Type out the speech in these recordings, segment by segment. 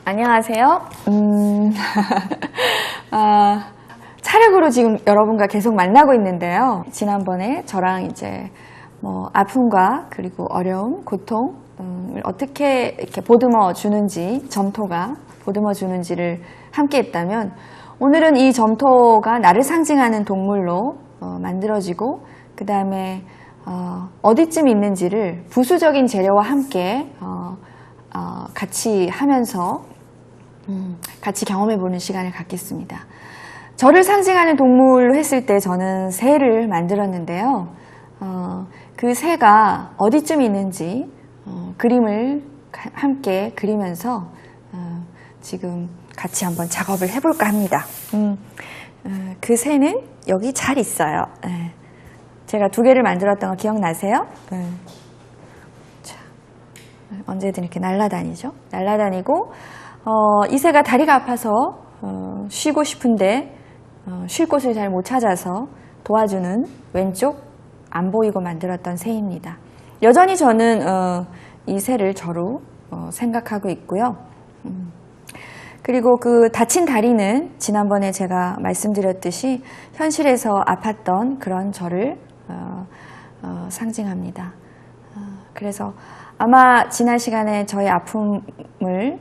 안녕하세요. 촬영으로 지금 여러분과 계속 만나고 있는데요. 지난번에 저랑 이제 아픔과 그리고 어려움, 고통, 어떻게 이렇게 보듬어 주는지, 점토가 보듬어 주는지를 함께 했다면, 오늘은 이 점토가 나를 상징하는 동물로 만들어지고, 그 다음에 어디쯤 있는지를 부수적인 재료와 함께 같이 하면서 같이 경험해보는 시간을 갖겠습니다. 저를 상징하는 동물로 했을 때 저는 새를 만들었는데요. 그 새가 어디쯤 있는지 그림을 함께 그리면서 지금 같이 한번 작업을 해볼까 합니다. 그 새는 여기 잘 있어요. 제가 2개를 만들었던 거 기억나세요? 자, 언제든 이렇게 날아다니죠. 날아다니고 이 새가 다리가 아파서 쉬고 싶은데 쉴 곳을 잘 못 찾아서 도와주는 왼쪽 안 보이고 만들었던 새입니다. 여전히 저는 이 새를 저로 생각하고 있고요. 그리고 그 다친 다리는 지난번에 제가 말씀드렸듯이 현실에서 아팠던 그런 저를 상징합니다. 그래서 아마 지난 시간에 저의 아픔을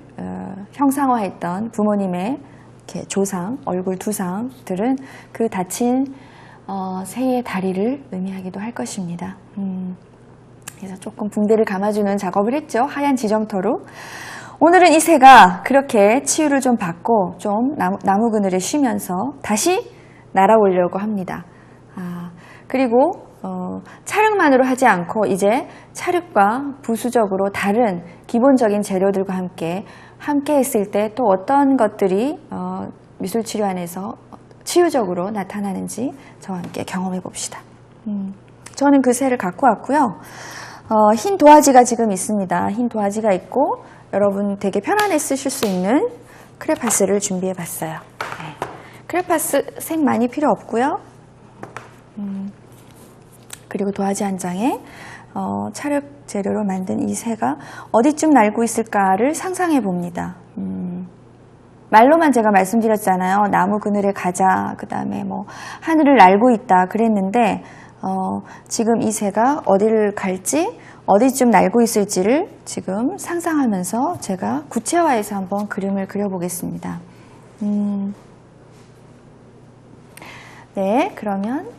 형상화했던 부모님의 이렇게 조상, 얼굴 두상들은 그 다친 새의 다리를 의미하기도 할 것입니다. 그래서 조금 붕대를 감아주는 작업을 했죠. 하얀 지점토로. 오늘은 이 새가 그렇게 치유를 좀 받고 좀 나무 그늘에 쉬면서 다시 날아오려고 합니다. 그리고 찰흙만으로 하지 않고 이제 찰흙과 부수적으로 다른 기본적인 재료들과 함께 했을 때 또 어떤 것들이 미술치료 안에서 치유적으로 나타나는지 저와 함께 경험해 봅시다. 저는 그 새를 갖고 왔고요. 흰 도화지가 지금 있습니다. 흰 도화지가 있고 여러분 되게 편안히 쓰실 수 있는 크레파스를 준비해 봤어요. 네. 크레파스 색 많이 필요 없고요. 그리고 도화지 한 장에 찰흙 재료로 만든 이 새가 어디쯤 날고 있을까를 상상해 봅니다. 말로만 제가 말씀드렸잖아요. 나무 그늘에 가자, 그 다음에 하늘을 날고 있다 그랬는데 지금 이 새가 어디를 갈지, 어디쯤 날고 있을지를 지금 상상하면서 제가 구체화해서 한번 그림을 그려보겠습니다. 네, 그러면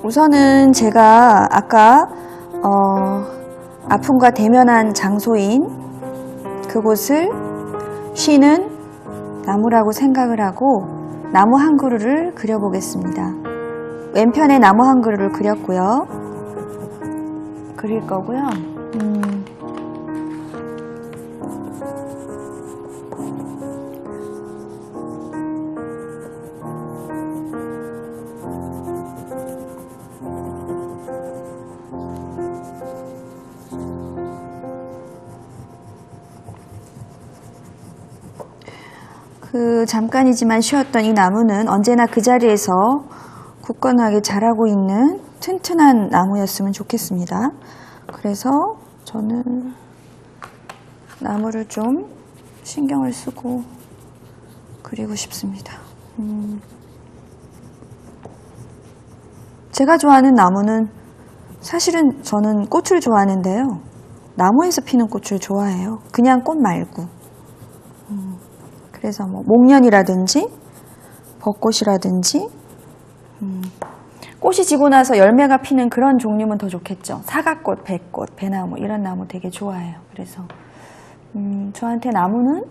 우선은 제가 아까 아픔과 대면한 장소인 그곳을 쉬는 나무라고 생각을 하고 나무 한 그루를 그려보겠습니다. 왼편에 나무 한 그루를 그렸고요. 그릴 거고요. 잠깐이지만 쉬었던 이 나무는 언제나 그 자리에서 굳건하게 자라고 있는 튼튼한 나무였으면 좋겠습니다. 그래서 저는 나무를 좀 신경을 쓰고 그리고 싶습니다. 제가 좋아하는 나무는 사실은 저는 꽃을 좋아하는데요. 나무에서 피는 꽃을 좋아해요. 그냥 꽃 말고. 그래서 목련이라든지 벚꽃이라든지 꽃이 지고 나서 열매가 피는 그런 종류면 더 좋겠죠. 사과꽃, 배꽃, 배나무 이런 나무 되게 좋아해요. 그래서 저한테 나무는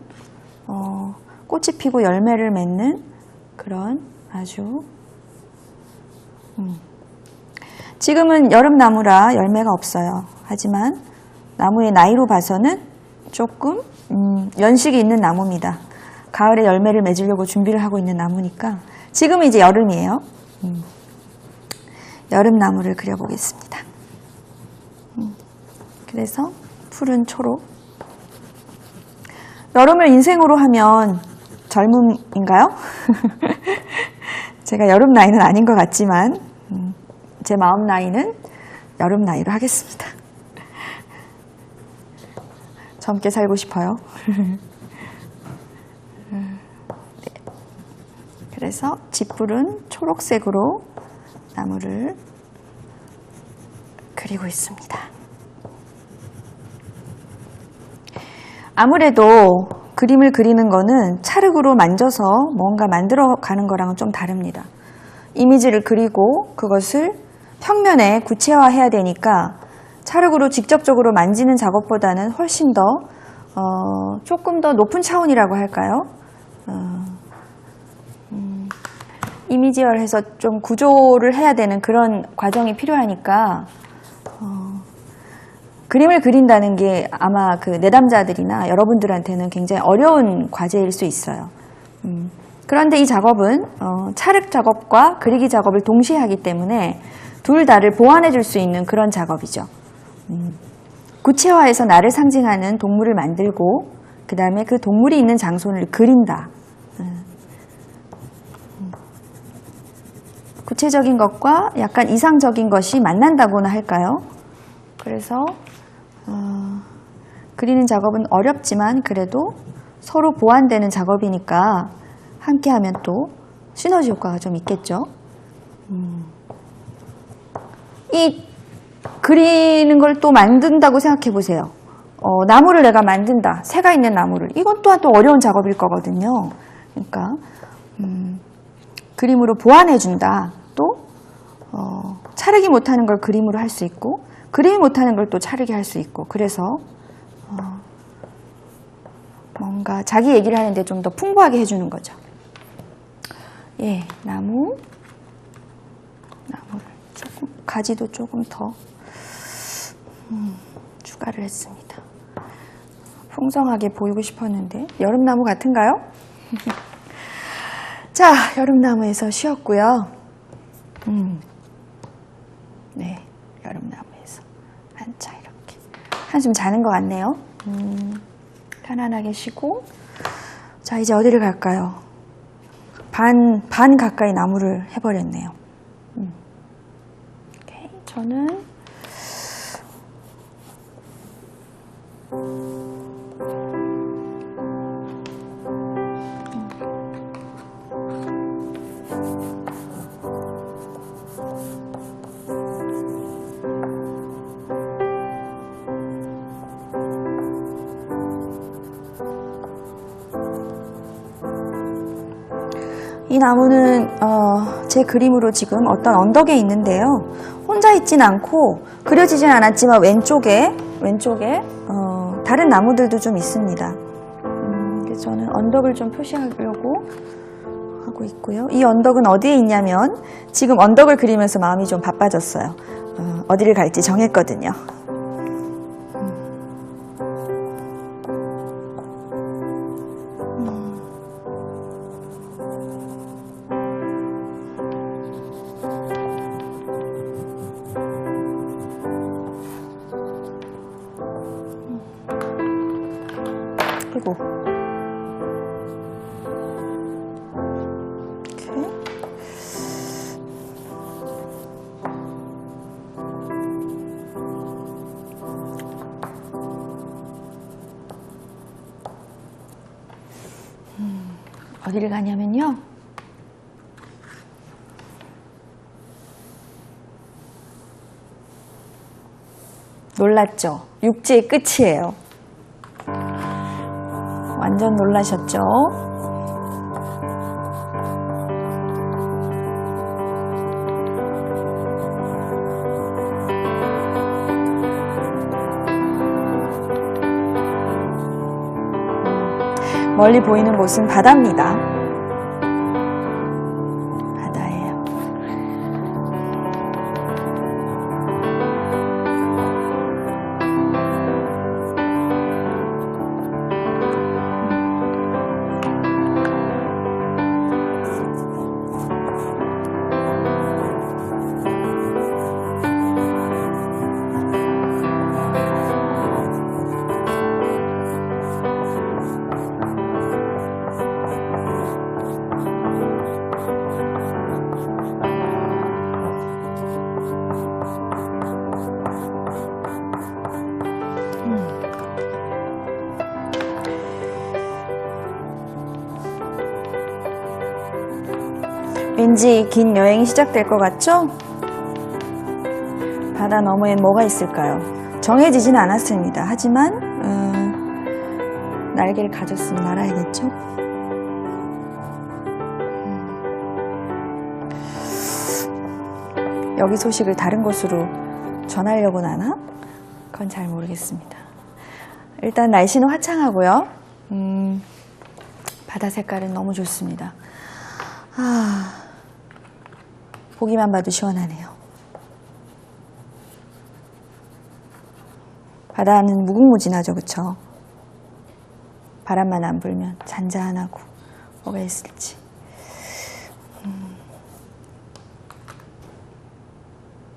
꽃이 피고 열매를 맺는 그런 아주 지금은 여름나무라 열매가 없어요. 하지만 나무의 나이로 봐서는 조금 연식이 있는 나무입니다. 가을에 열매를 맺으려고 준비를 하고 있는 나무니까 지금은 이제 여름이에요. 여름나무를 그려보겠습니다. 그래서 푸른 초록. 여름을 인생으로 하면 젊음인가요? 제가 여름 나이는 아닌 것 같지만 제 마음 나이는 여름 나이로 하겠습니다. 젊게 살고 싶어요. 네. 그래서 짙푸른 초록색으로 나무를 그리고 있습니다. 아무래도 그림을 그리는 거는 찰흙으로 만져서 뭔가 만들어 가는 거랑은 좀 다릅니다. 이미지를 그리고 그것을 평면에 구체화해야 되니까 찰흙으로 직접적으로 만지는 작업보다는 훨씬 더 조금 더 높은 차원이라고 할까요? 이미지화해서 좀 구조를 해야 되는 그런 과정이 필요하니까 그림을 그린다는 게 아마 그 내담자들이나 여러분들한테는 굉장히 어려운 과제일 수 있어요. 그런데 이 작업은 찰흙 작업과 그리기 작업을 동시에 하기 때문에 둘 다를 보완해 줄 수 있는 그런 작업이죠. 구체화해서 나를 상징하는 동물을 만들고 그 다음에 그 동물이 있는 장소를 그린다. 구체적인 것과 약간 이상적인 것이 만난다고나 할까요? 그래서 그리는 작업은 어렵지만 그래도 서로 보완되는 작업이니까 함께 하면 또 시너지 효과가 좀 있겠죠. 이 그리는 걸 또 만든다고 생각해 보세요. 나무를 내가 만든다. 새가 있는 나무를. 이건 또한 또 어려운 작업일 거거든요. 그러니까 그림으로 보완해 준다. 또 찰흙이 못하는 걸 그림으로 할 수 있고 그림이 못하는 걸 또 찰흙이 할 수 있고 그래서 뭔가 자기 얘기를 하는데 좀 더 풍부하게 해주는 거죠. 예, 나무를 조금 가지도 조금 더 추가를 했습니다. 풍성하게 보이고 싶었는데 여름나무 같은가요? 자, 여름나무에서 쉬었고요. 네, 여름나무에서 한차 이렇게 한숨 자는 것 같네요. 편안하게 쉬고 자, 이제 어디를 갈까요? 반 가까이 나무를 해버렸네요. 오케이, 저는 이 나무는 제 그림으로 지금 어떤 언덕에 있는데요. 혼자 있진 않고 그려지진 않았지만 왼쪽에 다른 나무들도 좀 있습니다. 그래서 저는 언덕을 좀 표시하려고 하고 있고요. 이 언덕은 어디에 있냐면 지금 언덕을 그리면서 마음이 좀 바빠졌어요. 어디를 갈지 정했거든요. 그리고 이렇게 어디를 가냐면요. 놀랐죠? 육지의 끝이에요. 완전 놀라셨죠? 멀리 보이는 곳은 바다입니다. 바다예요. 왠지 긴 여행이 시작될 것 같죠? 바다 너머엔 뭐가 있을까요? 정해지진 않았습니다. 하지만 날개를 가졌으면 날아야겠죠? 여기 소식을 다른 곳으로 전하려고는 하나? 그건 잘 모르겠습니다. 일단 날씨는 화창하고요. 바다 색깔은 너무 좋습니다. 보기만 봐도 시원하네요. 바다는 무궁무진하죠, 그쵸? 바람만 안 불면 잔잔하고 뭐가 있을지.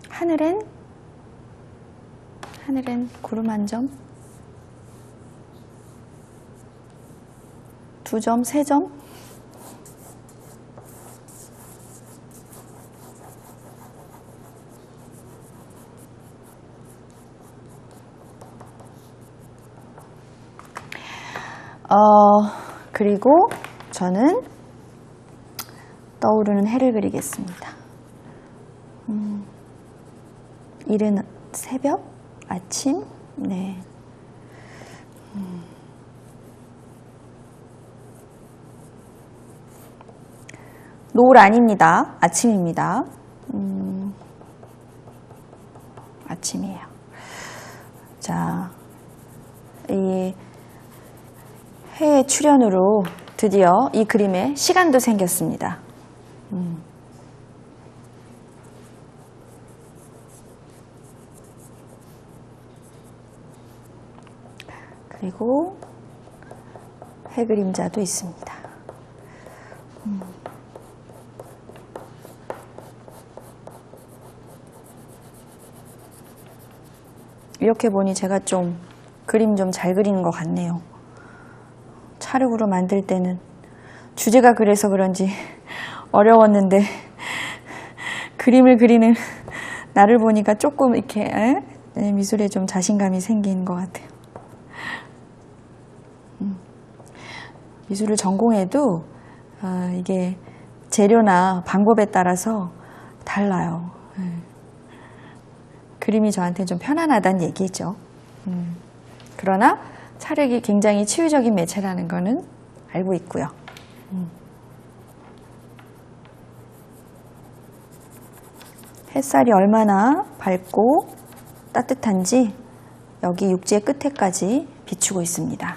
하늘엔 구름 한 점, 2점, 3점. 그리고 저는 떠오르는 해를 그리겠습니다. 이른 새벽, 아침, 네. 노을 아닙니다. 아침입니다. 아침이에요. 자, 이 해의 출현으로 드디어 이 그림에 시간도 생겼습니다. 그리고 해 그림자도 있습니다. 이렇게 보니 제가 좀 그림 좀 잘 그리는 것 같네요. 찰흙으로 만들 때는 주제가 그래서 그런지 어려웠는데 그림을 그리는 나를 보니까 조금 이렇게 미술에 좀 자신감이 생긴 것 같아요. 미술을 전공해도 이게 재료나 방법에 따라서 달라요. 그림이 저한테 좀 편안하다는 얘기죠. 그러나 찰흙이 굉장히 치유적인 매체라는 거는 알고 있고요. 햇살이 얼마나 밝고 따뜻한지 여기 육지의 끝에까지 비추고 있습니다.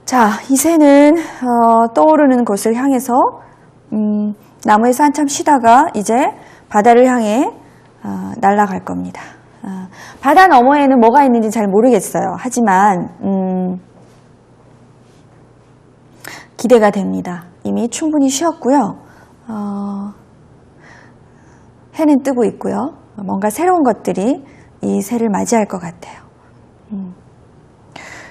자, 이 새는 떠오르는 곳을 향해서 나무에서 한참 쉬다가 이제 바다를 향해 날아갈 겁니다. 바다 너머에는 뭐가 있는지 잘 모르겠어요. 하지만 기대가 됩니다. 이미 충분히 쉬었고요. 해는 뜨고 있고요. 뭔가 새로운 것들이 이 새를 맞이할 것 같아요.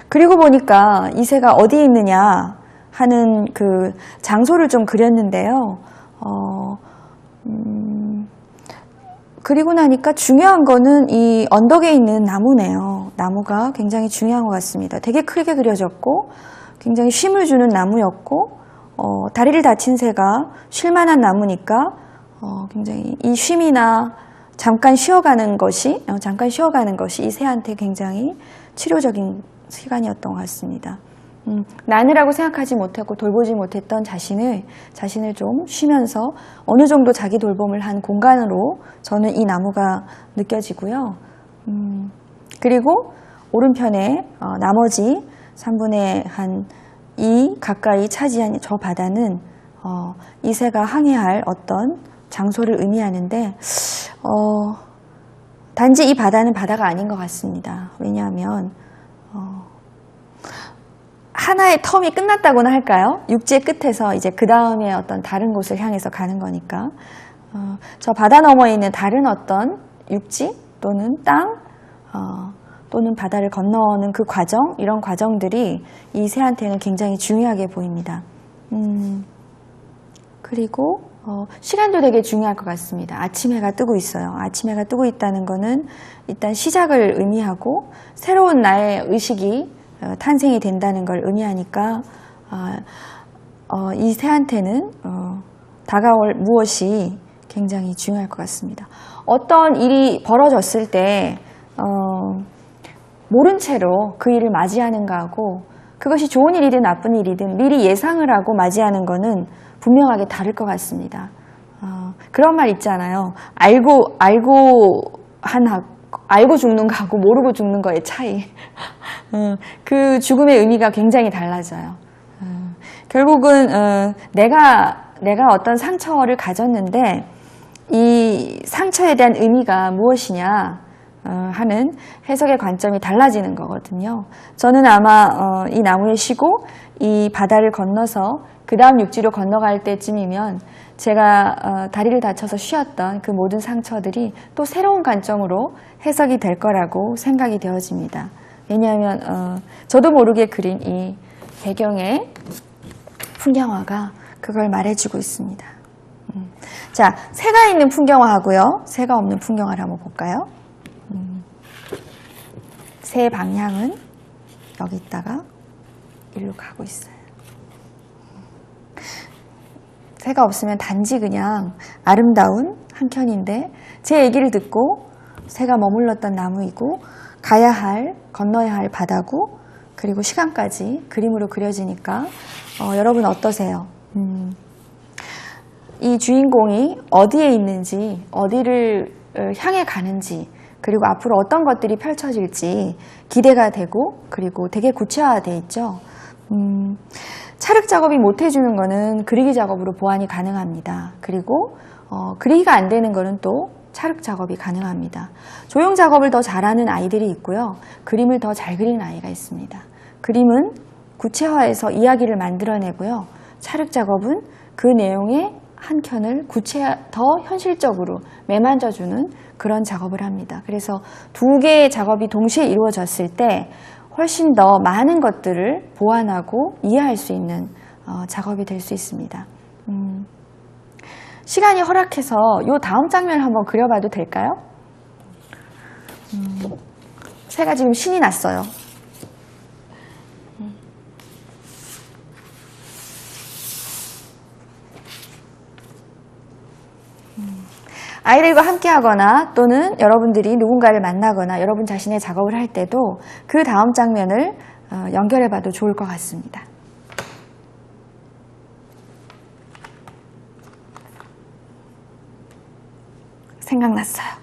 그리고 보니까 이 새가 어디에 있느냐 하는 그 장소를 좀 그렸는데요. 그리고 나니까 중요한 거는 이 언덕에 있는 나무네요. 나무가 굉장히 중요한 것 같습니다. 되게 크게 그려졌고 굉장히 쉼을 주는 나무였고 다리를 다친 새가 쉴만한 나무니까 굉장히 이 쉼이나 잠깐 쉬어가는 것이 이 새한테 굉장히 치료적인 시간이었던 것 같습니다. 나느라고 생각하지 못하고 돌보지 못했던 자신을 좀 쉬면서 어느 정도 자기 돌봄을 한 공간으로 저는 이 나무가 느껴지고요. 그리고 오른편에 나머지 3분의 한 2 가까이 차지한 저 바다는 이 새가 항해할 어떤 장소를 의미하는데 단지 이 바다는 바다가 아닌 것 같습니다. 왜냐하면 하나의 텀이 끝났다고나 할까요? 육지의 끝에서 이제 그 다음에 어떤 다른 곳을 향해서 가는 거니까 저 바다 너머에 있는 다른 어떤 육지 또는 땅 또는 바다를 건너는 그 과정, 이런 과정들이 이 새한테는 굉장히 중요하게 보입니다. 그리고 시간도 되게 중요할 것 같습니다. 아침 해가 뜨고 있어요. 아침 해가 뜨고 있다는 거는 일단 시작을 의미하고 새로운 나의 의식이 탄생이 된다는 걸 의미하니까 이 새한테는 다가올 무엇이 굉장히 중요할 것 같습니다. 어떤 일이 벌어졌을 때 모른 채로 그 일을 맞이하는가 하고 그것이 좋은 일이든 나쁜 일이든 미리 예상을 하고 맞이하는 것은 분명하게 다를 것 같습니다. 그런 말 있잖아요. 알고 죽는 거하고 모르고 죽는 거의 차이. 그 죽음의 의미가 굉장히 달라져요. 결국은 내가 어떤 상처를 가졌는데 이 상처에 대한 의미가 무엇이냐 하는 해석의 관점이 달라지는 거거든요. 저는 아마 이 나무에 쉬고 이 바다를 건너서 그 다음 육지로 건너갈 때쯤이면 제가 다리를 다쳐서 쉬었던 그 모든 상처들이 또 새로운 관점으로 해석이 될 거라고 생각이 되어집니다. 왜냐하면 저도 모르게 그린 이 배경의 풍경화가 그걸 말해주고 있습니다. 자, 새가 있는 풍경화하고요, 새가 없는 풍경화를 한번 볼까요? 새 방향은 여기 있다가 일로 가고 있어요. 새가 없으면 단지 그냥 아름다운 한켠인데 제 얘기를 듣고 새가 머물렀던 나무이고 건너야 할 바다고 그리고 시간까지 그림으로 그려지니까 여러분 어떠세요? 이 주인공이 어디에 있는지, 어디를 향해 가는지, 그리고 앞으로 어떤 것들이 펼쳐질지 기대가 되고 그리고 되게 구체화되어 있죠. 찰흙 작업이 못 해주는 거는 그리기 작업으로 보완이 가능합니다. 그리고 그리기가 안 되는 거는 또 찰흙 작업이 가능합니다. 조형 작업을 더 잘하는 아이들이 있고요. 그림을 더 잘 그리는 아이가 있습니다. 그림은 구체화해서 이야기를 만들어내고요. 찰흙 작업은 그 내용의 한 켠을 더 현실적으로 매만져주는 그런 작업을 합니다. 그래서 두 개의 작업이 동시에 이루어졌을 때 훨씬 더 많은 것들을 보완하고 이해할 수 있는 작업이 될 수 있습니다. 시간이 허락해서 이 다음 장면을 한번 그려봐도 될까요? 새가 지금 신이 났어요. 아이들과 함께 하거나 또는 여러분들이 누군가를 만나거나 여러분 자신의 작업을 할 때도 그 다음 장면을 연결해 봐도 좋을 것 같습니다. 생각났어요.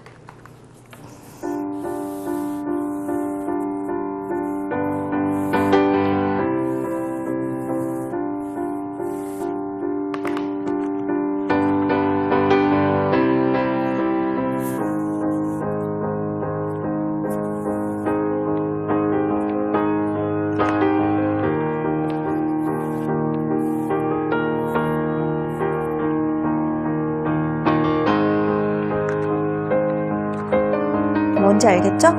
뭔지 알겠죠?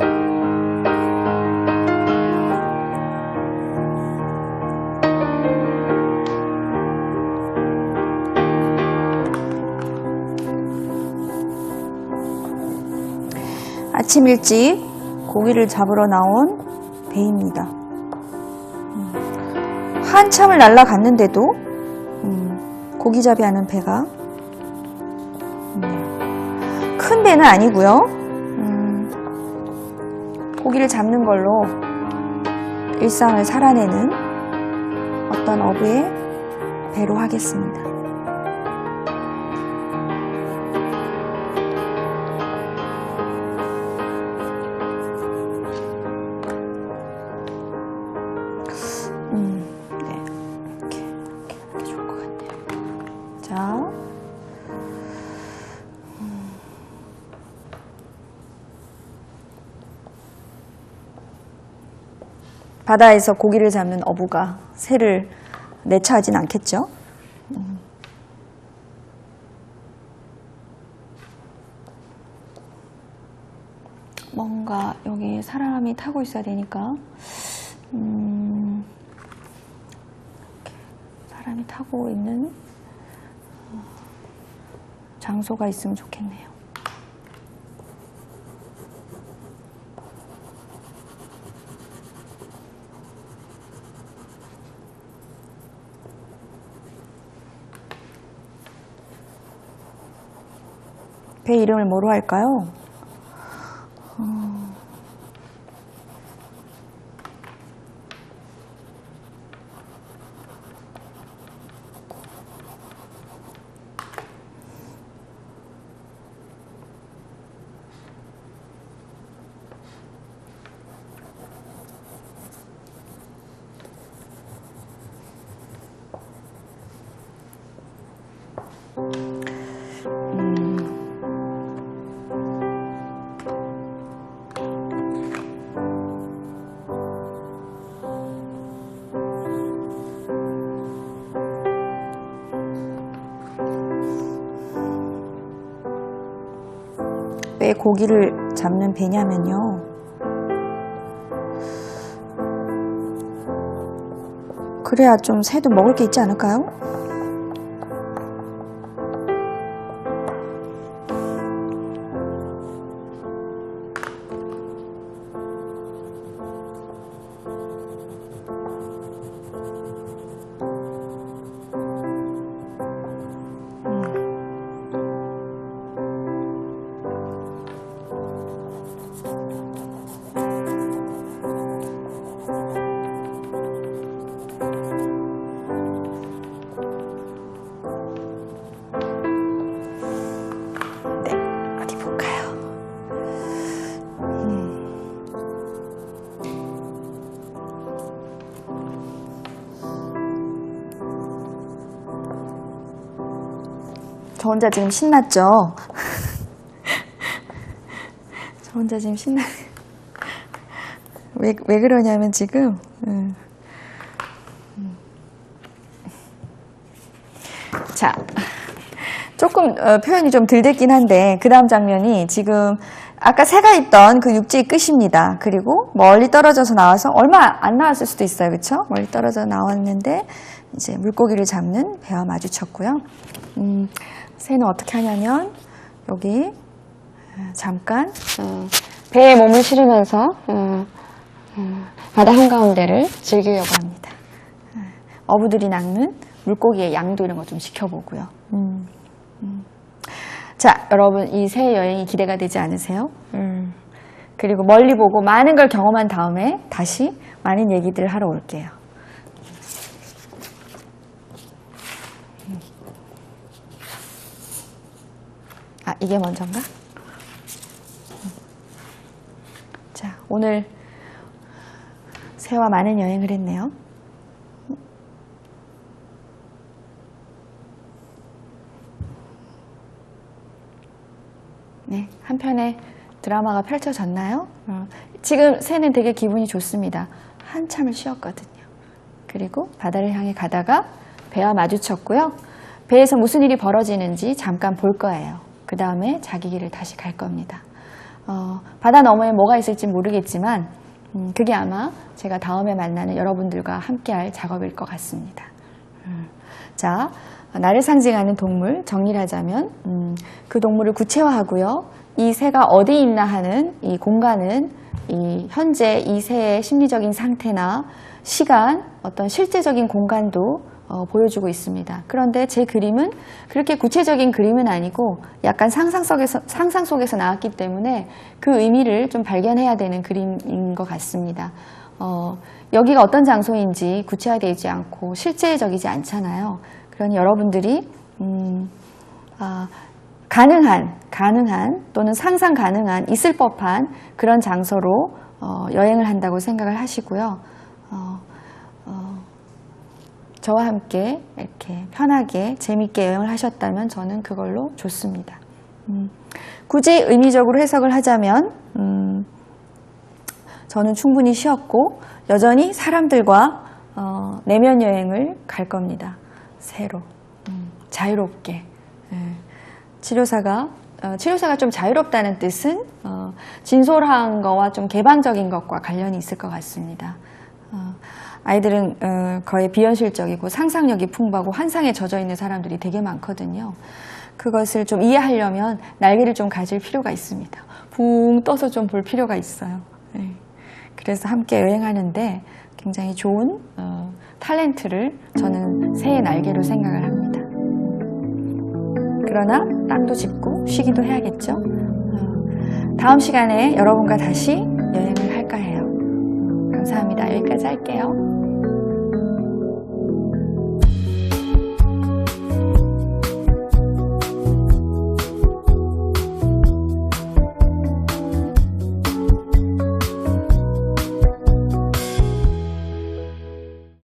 아침 일찍 고기를 잡으러 나온 배입니다. 한참을 날아갔는데도 고기잡이 하는 배가 큰 배는 아니고요. 고기를 잡는 걸로 일상을 살아내는 어떤 어부의 배로 하겠습니다. 네, 이렇게 좋을 것 같네요. 자. 바다에서 고기를 잡는 어부가 새를 내차하진 않겠죠. 뭔가 여기 사람이 타고 있어야 되니까 사람이 타고 있는 장소가 있으면 좋겠네요. 배 이름을 뭐로 할까요? 왜 고기를 잡는 배냐면요. 그래야 좀 새도 먹을 게 있지 않을까요? 저 혼자 지금 신났죠? 저 혼자 지금 왜 그러냐면 지금, 자, 조금 표현이 좀 덜 됐긴 한데, 그 다음 장면이 지금 아까 새가 있던 그 육지의 끝입니다. 그리고 멀리 떨어져서 나와서, 얼마 안 나왔을 수도 있어요. 그쵸? 멀리 떨어져 나왔는데, 이제 물고기를 잡는 배와 마주쳤고요. 새는 어떻게 하냐면 여기 잠깐 배에 몸을 실으면서 바다 한가운데를 즐기려고 합니다. 어부들이 낚는 물고기의 양도 이런 거 좀 지켜보고요. 자, 여러분 이 새 여행이 기대가 되지 않으세요? 그리고 멀리 보고 많은 걸 경험한 다음에 다시 많은 얘기들을 하러 올게요. 아, 이게 먼저인가? 자, 오늘 새와 많은 여행을 했네요. 네, 한편의 드라마가 펼쳐졌나요? 지금 새는 되게 기분이 좋습니다. 한참을 쉬었거든요. 그리고 바다를 향해 가다가 배와 마주쳤고요. 배에서 무슨 일이 벌어지는지 잠깐 볼 거예요. 그 다음에 자기 길을 다시 갈 겁니다. 바다 너머에 뭐가 있을지 모르겠지만 그게 아마 제가 다음에 만나는 여러분들과 함께할 작업일 것 같습니다. 자, 나를 상징하는 동물 정리를 하자면 그 동물을 구체화하고요. 이 새가 어디 있나 하는 이 공간은 이 현재 이 새의 심리적인 상태나 시간, 어떤 실제적인 공간도 보여주고 있습니다. 그런데 제 그림은 그렇게 구체적인 그림은 아니고 약간 상상 속에서 나왔기 때문에 그 의미를 좀 발견해야 되는 그림인 것 같습니다. 여기가 어떤 장소인지 구체화되지 않고 실제적이지 않잖아요. 그러니 여러분들이 가능한 또는 상상 가능한 있을 법한 그런 장소로 여행을 한다고 생각을 하시고요. 저와 함께 이렇게 편하게 재밌게 여행을 하셨다면 저는 그걸로 좋습니다. 굳이 의미적으로 해석을 하자면 저는 충분히 쉬었고 여전히 사람들과 내면 여행을 갈 겁니다. 새로 자유롭게. 치료사가 좀 자유롭다는 뜻은 진솔한 거와 좀 개방적인 것과 관련이 있을 것 같습니다. 아이들은 거의 비현실적이고 상상력이 풍부하고 환상에 젖어 있는 사람들이 되게 많거든요. 그것을 좀 이해하려면 날개를 좀 가질 필요가 있습니다. 붕 떠서 좀 볼 필요가 있어요. 그래서 함께 여행하는데 굉장히 좋은 탤런트를 저는 새의 날개로 생각을 합니다. 그러나 땅도 짚고 쉬기도 해야겠죠. 다음 시간에 여러분과 다시 여행을 할까 해요. 감사합니다. 여기까지 할게요.